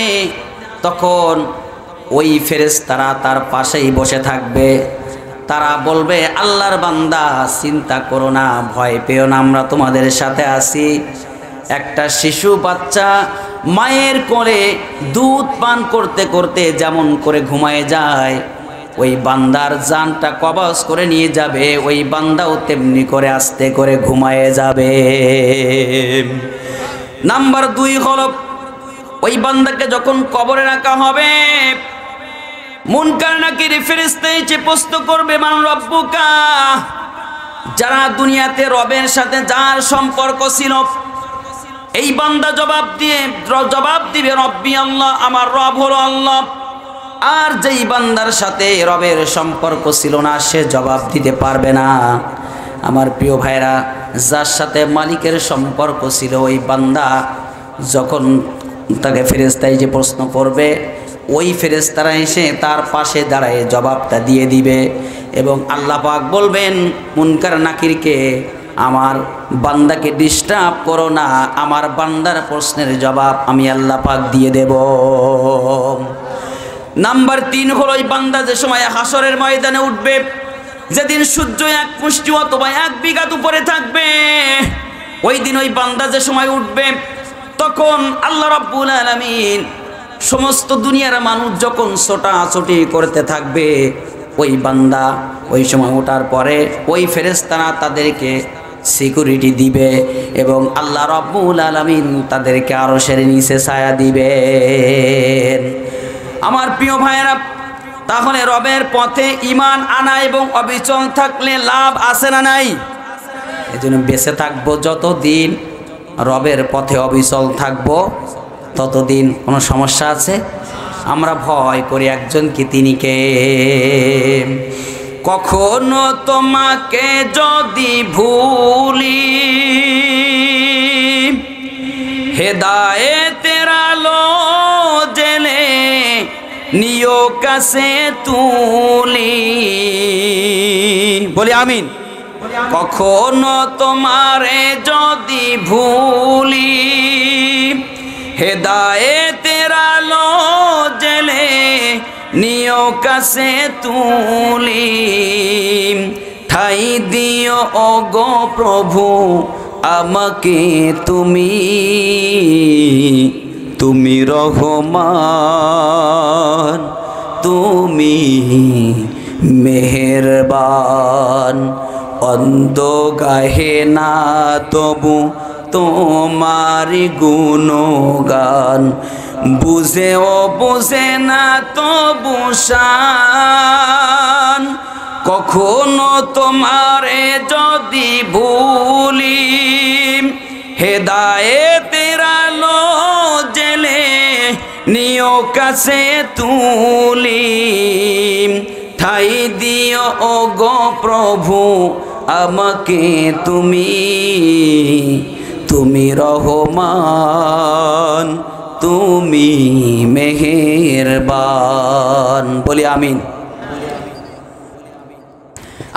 তখন ওই ফেরেশতারা তার পাশেই বসে থাকবে। তারা বলবে, আল্লাহর বান্দা, চিন্তা করো না, ভয় পেও না, আমরা তোমাদের সাথে আছি। একটা শিশু বাচ্চা মায়ের কোলে দুধ পান করতে করতে যেমন করে ঘুমায় যায়, ওই বান্দার জানটা কবজ করে নিয়ে যাবে, ওই বান্দাও তেমনি করে আস্তে করে ঘুমায় যাবে। নাম্বার 2 হলো, ওই বান্দাকে যখন কবরে রাখা হবে, মুনকার নাকির ফেরেশতা এসে প্রশ্ন করবে, মান রব্বুকা। যারা দুনিয়াতে রবের সাথে যার সম্পর্ক ছিল, এই বান্দা জবাব দিবে রব্বি আল্লাহ, আমার রব হলো আল্লাহ। আর যেই বান্দার সাথে রবের সম্পর্ক ছিল না, সে জবাব দিতে পারবে না। আমার প্রিয় ভাইরা, যার সাথে মালিকের সম্পর্ক ছিল, ওই বান্দা যখন তাকে ফেরেশতা যে প্রশ্ন করবে, ওই ফেরেশতারা এসে তার পাশে দাঁড়ায় জবাবটা দিয়ে দিবে। এবং আল্লাহ পাক বলবেন মুনকার নাকিরকে, আমার বান্দাকে ডিস্টার্ব করো না, আমার বান্দার প্রশ্নের জবাব আমি আল্লাহ পাক দিয়ে দেব। নাম্বার 3 হলো, ওই বান্দা যে সময় হাসরের ময়দানে উঠবে, যেদিন সূর্য 1 মুষ্টি অথবা 1 বিঘাত উপরে থাকবে, ওই দিন ওই বান্দা যে সময় উঠবে, তখন আল্লাহ রাব্বুল আলামিন সমস্ত দুনিয়ার মানুষ যখন ছোটাছুটি করতে থাকবে, ওই বান্দা ওই সময় ওঠার পরে ওই ফেরেশতারা তাদেরকে সিকিউরিটি দিবে এবং আল্লাহ রাব্বুল আলামিন তাদেরকে আরশের নিচে ছায়া দিবেন। আমার প্রিয় ভাইয়েরা, তাহলে রবের পথে ঈমান আনা এবং অবিচল থাকলে লাভ আছে না নাই? এজন্য বেঁচে থাকবো যতদিন, রবের পথে অবিচল থাকবো ততদিন। কোনো সমস্যা আছে? আমরা ভয় করি একজন কি, তিনি কে? কখনো তোমাকে যদি ভুলি, হেদায়েতের আলো জেলে নিও কাছে তুলি। বলি আমিন। কখনো তোমারে যদি ভুলি, হেদায়েতের আলো জেলে নিও কাছে তুলি। ঠাই দিও ওগো প্রভু আমাকে তুমি, তুমি রহমান, তুমি মেহেরবান। অন্ধ গাহে না তবু তোমার গুণগান, বুঝেও বুঝে না তবু শান। কখনো তোমারে যদি ভুলি, হেদায়েতের আলো জেলে নিও কাছে তুলি। ঠাই দিও ওগো প্রভু আমাকে তুমি, তুমি রহমান, তুমি মেহেরবান। বলি আমিন।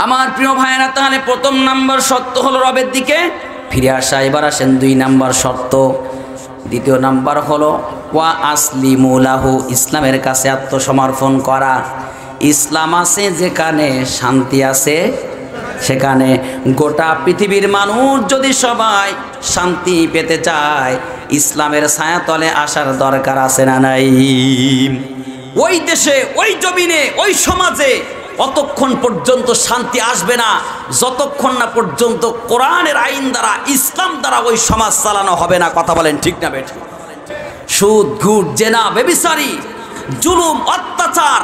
আমার প্রিয় ভাইয়েরা, তাহলে প্রথম নাম্বার শর্ত হলো রবের দিকে ফিরে আসা। এবার আসেন 2 নাম্বার শর্ত। দ্বিতীয় নাম্বার হলো ওয়া আসলিমু লাহু, ইসলামের কাছে আত্মসমর্পণ করা। ইসলাম আছে যেখানে শান্তি আছে সেখানে। গোটা পৃথিবীর মানুষ যদি সবাই শান্তি পেতে চায়, ইসলামের ছায়াতলে আসার দরকার আছে না নাই? ওই দেশে, ওই জমিনে, ওই সমাজে অতক্ষণ পর্যন্ত শান্তি আসবে না যতক্ষণ না পর্যন্ত কোরআনের আইন দ্বারা, ইসলাম দ্বারা ওই সমাজ চালানো হবে না। কথা বলেন ঠিক না বেঠিক? সুদ, ঘুষ, জেনা, ব্যভিচারী, জুলুম, অত্যাচার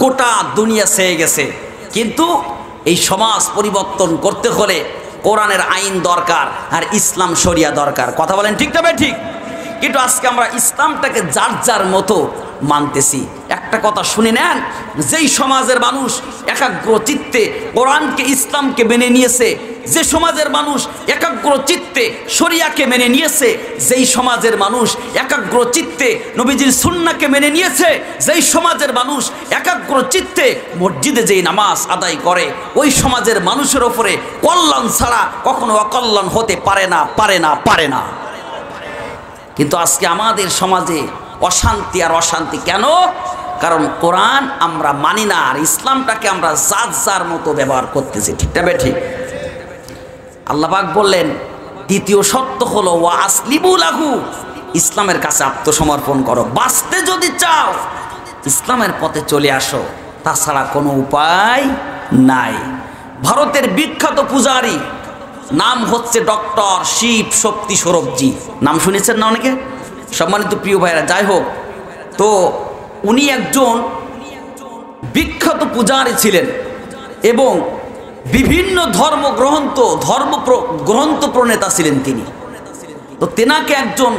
গোটা দুনিয়া ছেয়ে গেছে। কিন্তু এই সমাজ পরিবর্তন করতে হলে কোরআনের আইন দরকার আর ইসলাম শরিয়া দরকার। কথা বলেন ঠিক না বেঠিক? কিন্তু আজকে আমরা ইসলামটাকে যার যার মতো মানতেছি। একটা কথা শুনে নেন, যেই সমাজের মানুষ একাগ্র চিত্তে কোরআনকে, ইসলামকে মেনে নিয়েছে, যে সমাজের মানুষ একাগ্র চিত্তে শরিয়াকে মেনে নিয়েছে, যেই সমাজের মানুষ একাগ্র চিত্তে নবীজির সুন্নাহকে মেনে নিয়েছে, যেই সমাজের মানুষ একাগ্র চিত্তে মসজিদে যেই নামাজ আদায় করে, ওই সমাজের মানুষের ওপরে কল্যাণ ছাড়া কখনো অকল্যাণ হতে পারে না, পারে না, পারে না। কিন্তু আজকে আমাদের সমাজে অশান্তি আর অশান্তি কেন? কারণ কোরআন আমরা মানি না আর ইসলামটাকে আমরা যার যার মতো ব্যবহার করতেছি। ঠিকটা বেঠিক? আল্লাহ পাক বললেন দ্বিতীয় শর্ত হলো ওয়া আসলিমু লাহু, ইসলামের কাছে আত্মসমর্পণ করো। বাঁচতে যদি চাও ইসলামের পথে চলে আসো, তাছাড়া কোনো উপায় নাই। ভারতের বিখ্যাত পূজারী নাম হচ্ছে ডক্টর শিব শক্তি সৌরভজি। নাম শুনেছেন না অনেকে? সম্মানিত প্রিয় ভাইরা, যাই হোক, তো উনি একজন বিখ্যাত পূজারী ছিলেন এবং বিভিন্ন ধর্মগ্রন্থ প্রণেতা ছিলেন তিনি। তো তেনাকে একজন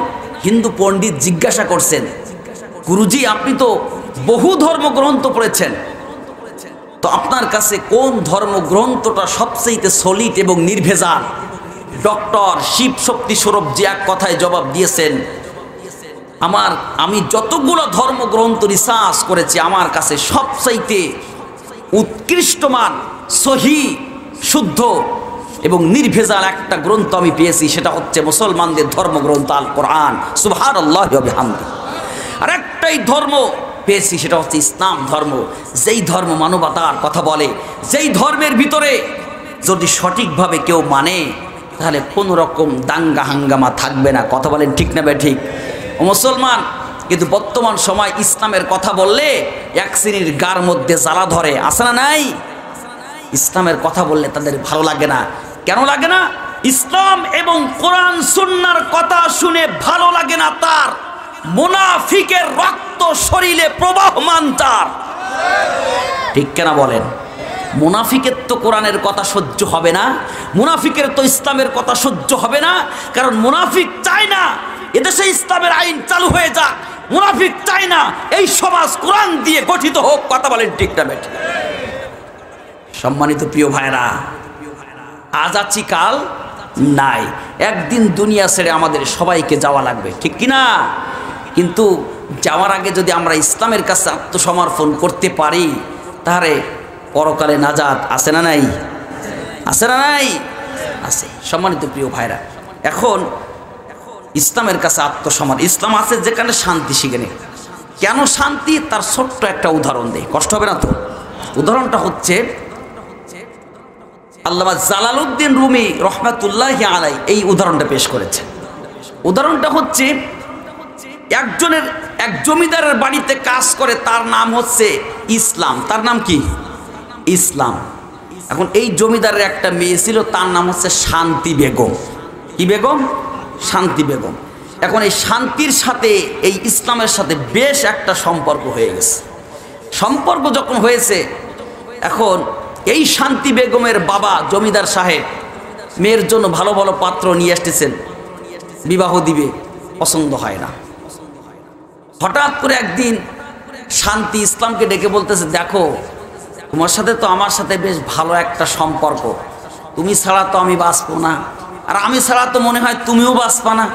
হিন্দু পণ্ডিত জিজ্ঞাসা করছেন, গুরুজি আপনি তো বহু ধর্মগ্রন্থ পড়েছেন, তো আপনার কাছে কোন ধর্মগ্রন্থটা সবচেয়ে সলিড এবং নির্ভেজাল? ডক্টর শিব শক্তি সৌরভজি এক কথায় জবাব দিয়েছেন, আমি যতগুলো ধর্মগ্রন্থ রিসার্চ করেছি, আমার কাছে সবচাইতে উৎকৃষ্টমান, সহি, শুদ্ধ এবং নির্ভেজাল একটা গ্রন্থ আমি পেয়েছি, সেটা হচ্ছে মুসলমানদের ধর্মগ্রন্থ আল কোরআন। সুবহানাল্লাহি ওয়া বিহামদিহি। আর একটাই ধর্ম পেয়েছি, সেটা হচ্ছে ইসলাম ধর্ম, যেই ধর্ম মানবতার কথা বলে, যেই ধর্মের ভিতরে যদি সঠিকভাবে কেউ মানে তাহলে কোনো রকম দাঙ্গা হাঙ্গামা থাকবে না। কথা বলেন ঠিক না বেঠিক? মুসলমান কিন্তু বর্তমান সময় ইসলামের কথা বললে এক শ্রেণীর গার মধ্যে জ্বালা ধরে, আছে না নাই? ইসলামের কথা বললে তাদের ভালো লাগে না। কেন লাগে না? ইসলাম এবং কোরআন সুন্নাহর কথা শুনে ভালো লাগে না তার, মুনাফিকের রক্ত শরীরে প্রবাহমান তার। ঠিক কেনা বলেন? মুনাফিকের তো কোরআনের কথা সহ্য হবে না, মুনাফিকের তো ইসলামের কথা সহ্য হবে না। কারণ মুনাফিক চায় না এদেশে ইসলামের আইন চালু হয়ে যাক, মুনাফিক চায় না এই সমাজ কোরআন দিয়ে গঠিত হোক। কথা বলেন ঠিক না বেঠিক? সম্মানিত প্রিয় ভাইরা, আজ আছি কাল নাই, একদিন দুনিয়া ছেড়ে আমাদের সবাইকে যাওয়া লাগবে, ঠিক কিনা? কিন্তু যাওয়ার আগে যদি আমরা ইসলামের কাছে আত্মসমর্পণ করতে পারি তাহলে পরকালে নাজাত আছে না নাই? আছে না নাই? আছে। সম্মানিত প্রিয় ভাইরা, এখন ইসলামের কাছে আত্মসমর্পণ, ইসলাম আছে যেখানে শান্তি সেখানে। কেন শান্তি? তার ছোট্ট একটা উদাহরণ দেয়, কষ্ট হবে না তো? উদাহরণটা হচ্ছে আল্লামা জালালউদ্দিন রুমি রহমাতুল্লাহি আলাইহি এই উদাহরণটা পেশ করেছেন। উদাহরণটা হচ্ছে এক জমিদারের বাড়িতে কাজ করে, তার নাম হচ্ছে ইসলাম। তার নাম কি? ইসলাম। এখন এই জমিদারের একটা মেয়ে ছিল, তার নাম হচ্ছে শান্তি বেগম। কি বেগম? শান্তি বেগম। এখন এই শান্তির সাথে এই ইসলামের সাথে বেশ একটা সম্পর্ক হয়ে গেছে। সম্পর্ক যখন হয়েছে, এখন এই শান্তি বেগমের বাবা জমিদার সাহেব মেয়ের জন্য ভালো ভালো পাত্র নিয়ে আসতেছেন, বিবাহ দিবে, পছন্দ হয় না। হঠাৎ করে একদিন শান্তি ইসলামকে ডেকে বলতেছে, দেখো তোমার সাথে তো আমার সাথে বেশ ভালো একটা সম্পর্ক, তুমি ছাড়া তো আমি বাঁচবো না, আর আমি ছাড়া তো মনে হয় তুমিও বাঁচবা না,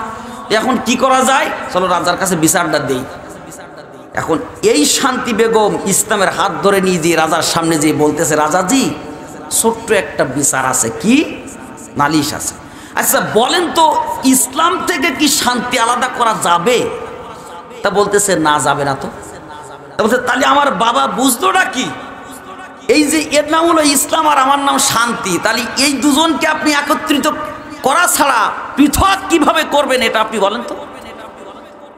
এখন কি করা যায়, চলো রাজার কাছে বিচারটা দেই। এখন এই শান্তি বেগম ইসলামের হাত ধরে নিয়ে যে রাজার সামনে যেয়ে বলতেছে, রাজাজি ছোট্ট একটা বিচার আছে। কি? নালিশ আছে। আচ্ছা বলেন তো, ইসলাম থেকে কি শান্তি আলাদা করা যাবে? তা বলতেছে, না যাবে না। তো বলছে, তাহলে আমার বাবা বুঝলো না কি, এই যে এর নাম হলো ইসলাম আর আমার নাম শান্তি, তাহলে এই দুজনকে আপনি একত্রিত করা ছাড়া পৃথক কিভাবে করবেন, এটা আপনি বলেন তো।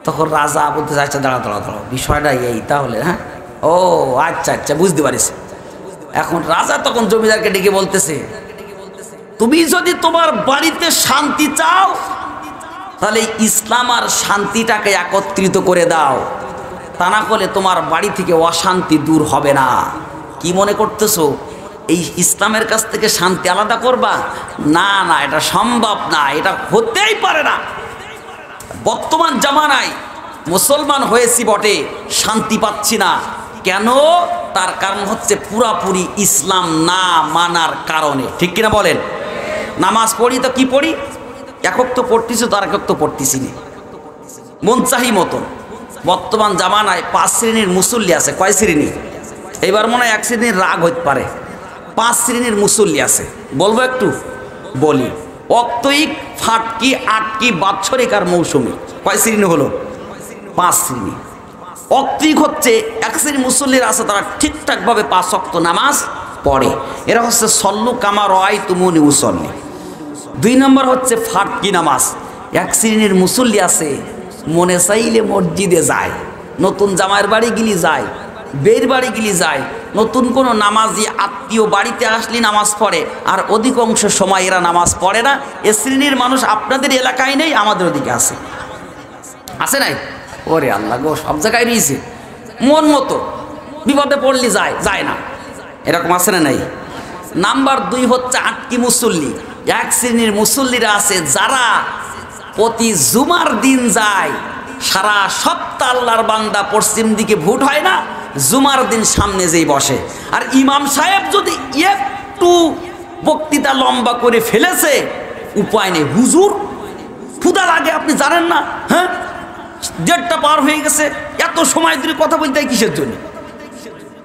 তখন রাজা বলতে চাইছে, দাঁড়া দাঁড়া দাঁড়া, বিষয়টা এই তাহলে, হ্যাঁ, ও আচ্ছা আচ্ছা বুঝতে পারিস। এখন রাজা তখন জমিদারকে ডেকে বলতেছে, তুমি যদি তোমার বাড়িতে শান্তি চাও তাহলে ইসলাম আর শান্তিটাকে একত্রিত করে দাও, তা না হলে তোমার বাড়ি থেকে অশান্তি দূর হবে না। কি মনে করতেছো এই ইসলামের কাছ থেকে শান্তি আলাদা করবা? না না, এটা সম্ভব না, এটা হতেই পারে না। বর্তমান জামানায় মুসলমান হয়েছি বটে, শান্তি পাচ্ছি না। কেন? তার কারণ হচ্ছে পুরাপুরি ইসলাম না মানার কারণে। ঠিক কিনা বলেন? নামাজ পড়ি তো কি পড়ি, একক তো পড়তেছি, তো আর একক তো পড়তেছি না, মন চাহি মতন। বর্তমান জামানায় 5 শ্রেণীর মুসল্লি আছে। কয় শ্রেণী? এবার মনে হয় 1 শ্রেণীর রাগ হইতে পারে। 5 শ্রেণীর মুসল্লি আছে। বলবো একটু? বলি। অক্তইক, ফাটকি, আটকি, বাৎসরিক আর মৌসুমী। কয় শ্রেণী হলো? 5 শ্রেণী। অক্তইক হচ্ছে 1 শ্রেণীর মুসল্লির আছে, তারা ঠিকঠাকভাবে 5 ওয়াক্ত নামাজ পড়ে, এরা হচ্ছে সল্লু কামা রাআইতুমুনি উসাল্লি। 2 নম্বর হচ্ছে ফাটকি নামাজ। 1 শ্রেণীর মুসল্লি আছে, মনে চাইলে মসজিদে যায়, নতুন জামাইয়ের বাড়ি গিলি যায়, বের বাড়ি গিলি যায়, নতুন কোনো নামাজি আত্মীয় বাড়িতে আসলে নামাজ পড়ে, আর অধিকাংশ সময় এরা নামাজ পড়ে না। এ শ্রেণীর মানুষ আপনাদের এলাকায় নেই, আমাদের ওদিকে আছে। আছে নাই? ওরে আল্লাহ গো, সব জায়গায় রয়েছে। মন মতো বিপদে পড়লে যায়, যায় না, এরকম আছে না নাই? নাম্বার 2 হচ্ছে আটকি মুসল্লি। 1 শ্রেণীর মুসল্লিরা আছে যারা প্রতি জুমার দিন যায়, সারা সপ্তাহ আল্লাহর বান্দা পশ্চিম দিকে ভোট হয় না, জুমার দিন সামনে যেই বসে, আর ইমাম সাহেব যদি একটু বক্তৃতা লম্বা করে ফেলেছে, উপায় নেই, হুজুর ক্ষুধা লাগে আপনি জানেন না, হ্যাঁ 1:30 পার হয়ে গেছে, এত সময় ধরে কথা বলতে হয় কিসের জন্য?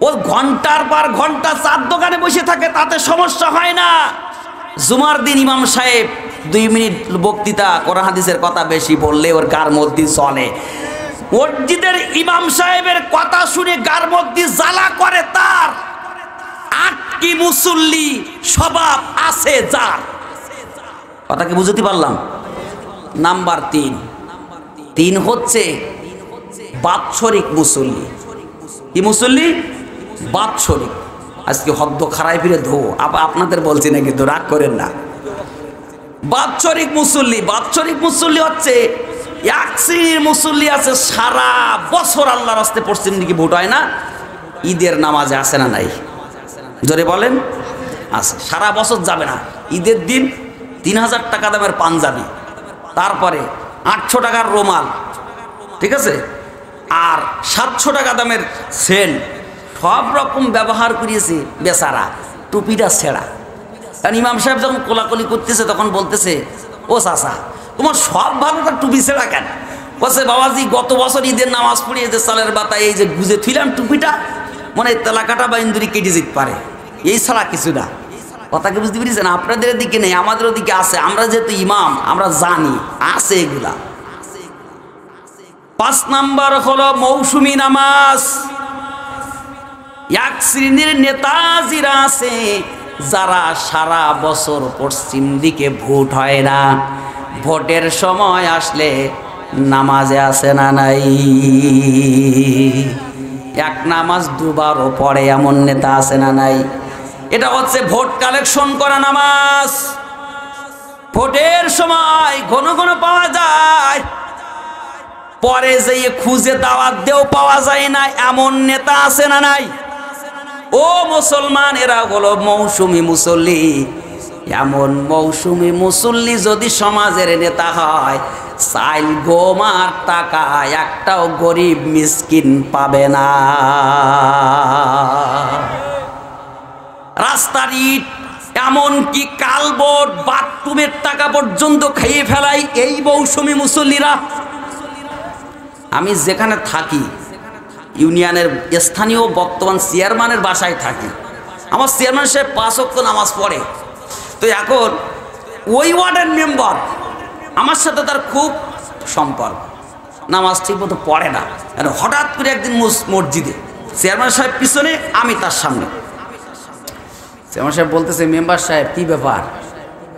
ও ঘন্টার পর ঘন্টা চার দোকানে বসে থাকে, তাতে সমস্যা হয় না। জুমার দিন ইমাম সাহেব 2 মিনিট বক্তৃতা, কোরআন হাদিসের কথা বেশি বললে ওর গার মধ্যে চলে। মসজিদের ইমাম সাহেবের কথা শুনে গার মধ্যে জ্বালা করে তার, আটকি মুসল্লি স্বভাব আছে যার। কথা কি বুঝতে পারলাম? নাম্বার 3 হচ্ছে বাৎসরিক মুসল্লি। কি মুসল্লি? বাৎসরিক। আজকে হদ্দ খারাই ফিরে ধো, আপনাদের বলছি না কিন্তু রাগ করেন না। বাৎসরিক মুসল্লি, বাৎসরিক মুসল্লি হচ্ছে 1 শ্রেণীর মুসল্লি আছে, সারা বছর আল্লাহর রাস্তায় পশ্চিম দিকে ভোট হয় না, ঈদের নামাজে আসে না নাই? জোরে বলেন। আছে, সারা বছর যাবে না, ঈদের দিন 3000 টাকা দামের পাঞ্জাবি, তারপরে 800 টাকার রুমাল, ঠিক আছে, আর 700 টাকা দামের সেন্ট, সব রকম ব্যবহার করিয়েছে বেচারা, টুপিটা ছেঁড়া। কারণ ইমাম সাহেব যখন কোলাকুলি করতেছে তখন বলতেছে, ও চাচা তোমার সব ভালো, তার টুপি ছেঁড়া কেন? বলছে, বাবাজি গত বছর ঈদের নামাজ পড়িয়ে যে চালের বাতা এই যে গুজে থুইলাম টুপিটা, মনে তেলাকাটা বা ইন্দুরি কেটে যেতে পারে, এই ছাড়া কিছু না। কথা কি বুঝতে পেরেছেন? আপনাদের দিকে নেই, আমাদের ওদিকে আছে। আমরা যেহেতু ইমাম, আমরা জানি আছে এগুলা। 5 নাম্বার হলো মৌসুমী নামাজ। 1 শ্রেণীর নেতাজিরা আছে, যারা সারা বছর পশ্চিম দিকে ভোট হয় না, ভোটের সময় আসলে নামাজে আসে না নাই, এক নামাজ দুবারও পড়ে এমন নেতা আছে না নাই? এটা হচ্ছে ভোট কালেকশন করা নামাজ। ভোটের সময় ঘন ঘন পাওয়া যায়, পরে যেয়ে খুঁজে দাওয়াত দেও পাওয়া যায় না, এমন নেতা আছে না নাই? ও মুসলমান, এরা হলো মৌসুমী মুসল্লি। এমন মৌসুমী মুসল্লি যদি সমাজের নেতা হয়, চাইল গম আর টাকা একটাও গরিব মিসকিন পাবে না। রাস্তার ইট, এমনকি কালবোর্ড, বাথরুমের টাকা পর্যন্ত খেয়ে ফেলাই এই মৌসুমী মুসল্লিরা। আমি যেখানে থাকি, ইউনিয়নের স্থানীয় বর্তমান চেয়ারম্যানের বাসায় থাকি। আমার চেয়ারম্যান সাহেব 5 ওয়াক্ত নামাজ পড়ে। তো এখন ওই ওয়ার্ডের মেম্বার, আমার সাথে তার খুব সম্পর্ক, নামাজ ঠিক মতো পড়ে না। হঠাৎ করে একদিন মসজিদে চেয়ারম্যান সাহেব পিছনে, আমি তার সামনে। চেয়ারম্যান সাহেব বলতেছে, মেম্বার সাহেব কি ব্যাপার,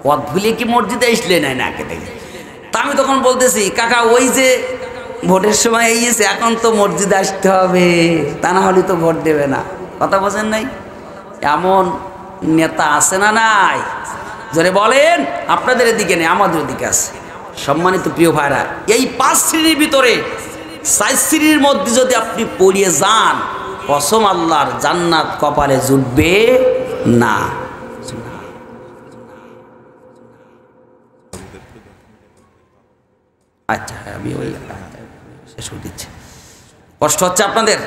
পথ ভুলিয়ে কি মসজিদে আসলে নাই না দেখে? তা আমি তখন বলতেছি, কাকা ওই যে ভোটের সময় এসে, এখন তো মসজিদে আসতে হবে, তা না হলে তো ভোট দেবে না। কথা বোঝেন নাই? এমন নেতা আছে না নাই? জোরে বলেন। আপনাদের এদিকে নেই, আমাদের দিকে আছে। সম্মানিত প্রিয় ভাইরা, এই 5 শ্রেণীর ভিতরে 4 শ্রেণীর মধ্যে যদি আপনি পড়িয়ে যান, কসম আল্লাহর, জান্নাত কপালে জুটবে না। আচ্ছা, আমি ওই শেষ করে দিচ্ছি। কষ্ট হচ্ছে আপনাদের?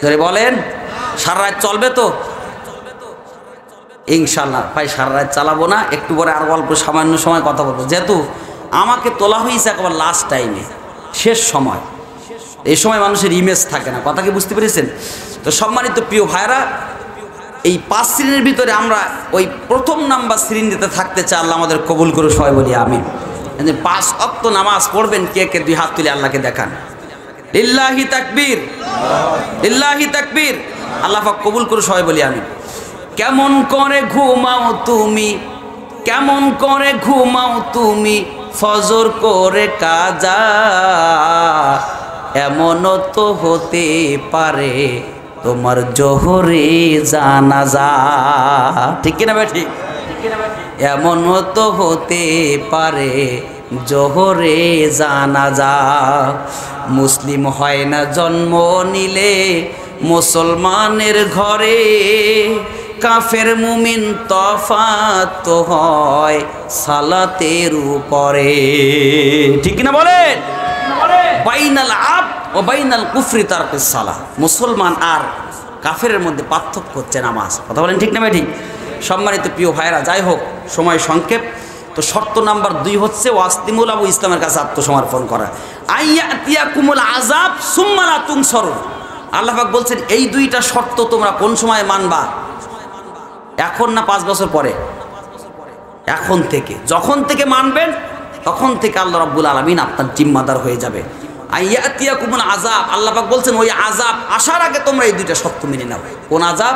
ধরে বলেন, সারা রাত চলবে তো? ইনশাল্লাহ ভাই, সারা রাত চালাবো না, একটু পরে আর অল্প সামান্য সময় কথা বলবো। যেহেতু আমাকে তোলা হয়েছে একেবারে লাস্ট টাইমে, শেষ সময়, এই সময় মানুষের ইমেজ থাকে না। কথা কি বুঝতে পেরেছেন? তো সম্মানিত প্রিয় ভাইরা, এই 5 শ্রেণীর ভিতরে আমরা ওই প্রথম নাম্বার শ্রেণীতে থাকতে চাই। আল্লাহ আমাদের কবুল করে, সবাই বলি আমিন। 5 ওয়াক্ত নামাজ পড়বেন, কে কে 2 হাত তুলে আল্লাহকে দেখান। লিল্লাহি তাকবীর, লিল্লাহি তাকবীর। আল্লাহ পাক কবুল করে, সবাই বলি আমিন। কেমন করে ঘুমাও তুমি, কেমন করে ঘুমাও তুমি, ফজর করে কাজা, এমনও তো হতে পারে তোমার জোহরে জানাজা। ঠিক কিনা ভাই? ঠিক। এমনও তো হতে পারে জোহরে জানাজা। মুসলিম হয় না জন্ম নিলে মুসলমানের ঘরে, কাফের মুমিন তফাত হয় সালাতের উপরে। ঠিক কিনা বলেন? বাইনাল আব ও বাইনাল কুফরি তারকুস সালাহ। মুসলমান আর কাফেরের মধ্যে পার্থক্য হচ্ছে নামাজ। কথা বলেন ঠিক না ভাই? ঠিক। সম্মানিত প্রিয় ভাইরা, যাই হোক, সময় সংক্ষেপ। তো শর্ত নাম্বার 2 হচ্ছে ওয়াস্তিমুল আবু ইসলামের কাছে আত্মসমর্পণ করা। আইয়াতিয়াকুমুল আযাব সুম্মা লা তুনসারুন। আল্লাহ পাক বলছেন, এই 2টা শর্ত তোমরা কোন সময় মানবা? এখন না 5 বছর পরে? এখন থেকে। যখন থেকে মানবেন তখন থেকে আল্লাহ রাব্বুল আলামিন আপনার জিম্মাদার হয়ে যাবে। আইয়াতিয়াকুমুল আযাব, আল্লাহ পাক বলছেন ওই আযাব আসার আগে তোমরা এই 2টা শর্ত মেনে নাও। কোন আযাব?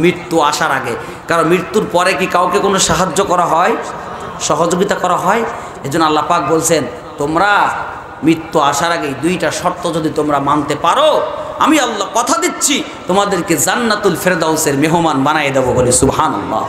মৃত্যু আসার আগে। কারণ মৃত্যুর পরে কি কাউকে কোনো সাহায্য করা হয়, সহযোগিতা করা হয়? এজন্য আল্লাহ পাক বলছেন, তোমরা মৃত্যু আসার আগে 2টা শর্ত যদি তোমরা মানতে পারো, আমি আল্লাহ কথা দিচ্ছি তোমাদেরকে জান্নাতুল ফেরদাউসের মেহমান বানাই দেবো। বলি সুবহানাল্লাহ।